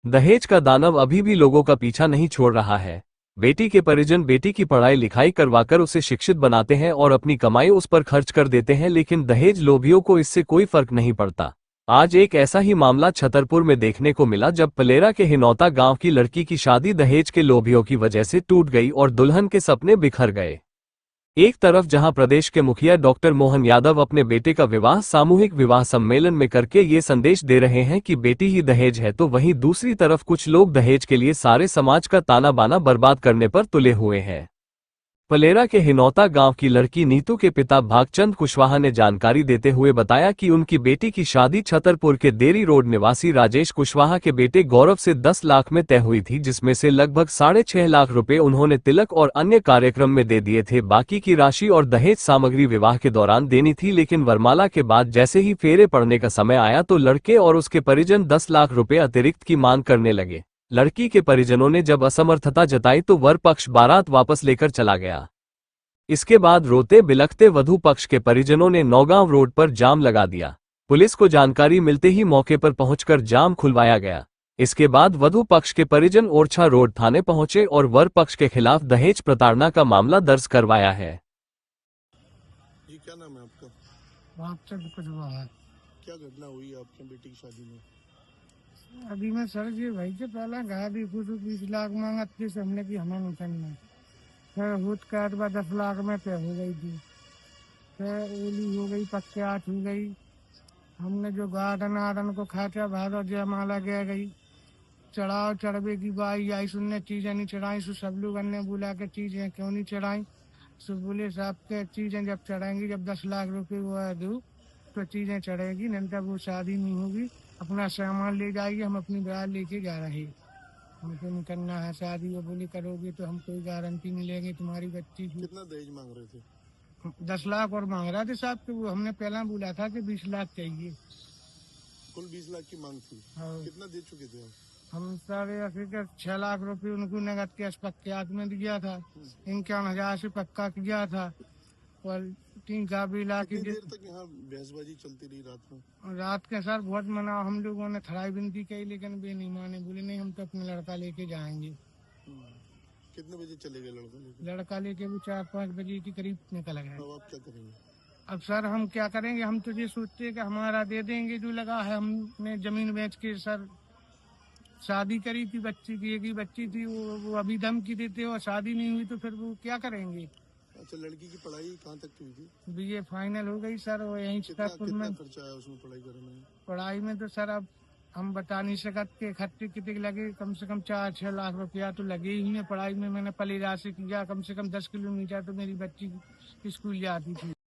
दहेज का दानव अभी भी लोगों का पीछा नहीं छोड़ रहा है। बेटी के परिजन बेटी की पढ़ाई लिखाई करवाकर उसे शिक्षित बनाते हैं और अपनी कमाई उस पर खर्च कर देते हैं, लेकिन दहेज लोभियों को इससे कोई फर्क नहीं पड़ता। आज एक ऐसा ही मामला छतरपुर में देखने को मिला, जब पलेरा के हिनौता गांव की लड़की की शादी दहेज के लोभियों की वजह से टूट गई और दुल्हन के सपने बिखर गए। एक तरफ जहां प्रदेश के मुखिया डॉक्टर मोहन यादव अपने बेटे का विवाह सामूहिक विवाह सम्मेलन में करके ये संदेश दे रहे हैं कि बेटी ही दहेज है, तो वहीं दूसरी तरफ कुछ लोग दहेज के लिए सारे समाज का ताना बाना बर्बाद करने पर तुले हुए हैं। पलेरा के हिनौता गांव की लड़की नीतू के पिता भागचंद कुशवाहा ने जानकारी देते हुए बताया कि उनकी बेटी की शादी छतरपुर के देरी रोड निवासी राजेश कुशवाहा के बेटे गौरव से 10 लाख में तय हुई थी, जिसमें से लगभग 6.5 लाख रुपए उन्होंने तिलक और अन्य कार्यक्रम में दे दिए थे। बाकी की राशि और दहेज सामग्री विवाह के दौरान देनी थी, लेकिन वरमाला के बाद जैसे ही फेरे पड़ने का समय आया तो लड़के और उसके परिजन 10 लाख रुपए अतिरिक्त की मांग करने लगे। लड़की के परिजनों ने जब असमर्थता जताई तो वर पक्ष बारात वापस लेकर चला गया। इसके बाद रोते बिलखते वधू पक्ष के परिजनों ने नौगांव रोड पर जाम लगा दिया। पुलिस को जानकारी मिलते ही मौके पर पहुंचकर जाम खुलवाया गया। इसके बाद वधू पक्ष के परिजन ओरछा रोड थाने पहुंचे और वर पक्ष के खिलाफ दहेज प्रताड़ना का मामला दर्ज करवाया है। ये क्या नाम है आपका? भागचंद कुशवाहा। क्या घटना हुई आपकी बेटी की शादी में? अभी मैं सर जी भाई से पहला कहा भी कुछ 20 लाख मांगा थी, हमने की हमें निकलना फिर हुट काट बा 10 लाख में तय हो गई थी। फिर ओली हो गई, पक्याट हो गई। हमने जो गार्डन आर्डन को खाचा भादो जयमाला गया गई, चढ़ाओ चढ़वे की बाई आई, सुनने चीजें नहीं चढ़ाई। सो सब लोग अन्य बुला के चीजें क्यों नहीं चढ़ाई। सो बोले साहब के चीजें जब चढ़ाएंगी, जब 10 लाख रुपए वो दो तो चीजें चढ़ेगी, नहीं तो वो शादी नहीं होगी। अपना सामान ले जाइए, हम अपनी ब्याह लेके जा रहे हैं, हमको निकलना है शादी। वो बोली करोगे तो हम कोई गारंटी नहीं लेंगे तुम्हारी बच्ची की। कितना दहेज मांग रहे थे? 10 लाख और मांग रहा थे साहब, तो वो हमने पहला बोला था कि 20 लाख चाहिए। कुल 20 लाख की मांग थी। कितना दे चुके थे आप? हम 6.5 लाख रुपए उनको नगद के पक्यात में दिया था। 51,000 से पक्का किया था और 3 का भी ला के। देर तक यहाँ बहसबाजी चलती रही रात में? रात के सर बहुत मना, हम लोगों ने थराई विनती की, लेकिन वे नहीं माने। बोले नहीं, हम तो अपना लड़का लेके जाएंगे। कितने बजे चले गए लड़का लेके? लड़का लेके वो 4-5 बजे के करीब निकल गए। अब आप क्या करेंगे? अब सर हम क्या करेंगे, हम तो ये सोचते हैं कि हमारा दे देंगे जो लगा है। हमने जमीन बेच के सर शादी करी थी, बच्ची की एक ही बच्ची थी, वो अभी धमकी देते और शादी नहीं हुई तो फिर वो क्या करेंगे। अच्छा, लड़की की पढ़ाई कहाँ तक की हुई थी? BA फाइनल हो गई सर, वो यहीं छतरपुर में। खर्चा आया उसमें पढ़ाई करने में? पढ़ाई में तो सर अब हम बता नहीं सकते खर्चे कितने लगे, कम से कम 4-6 लाख रुपया तो लगे ही हैं। पढ़ाई में मैंने पलेरा से किया, कम से कम 10 किलोमीटर तो मेरी बच्ची स्कूल जाती थी।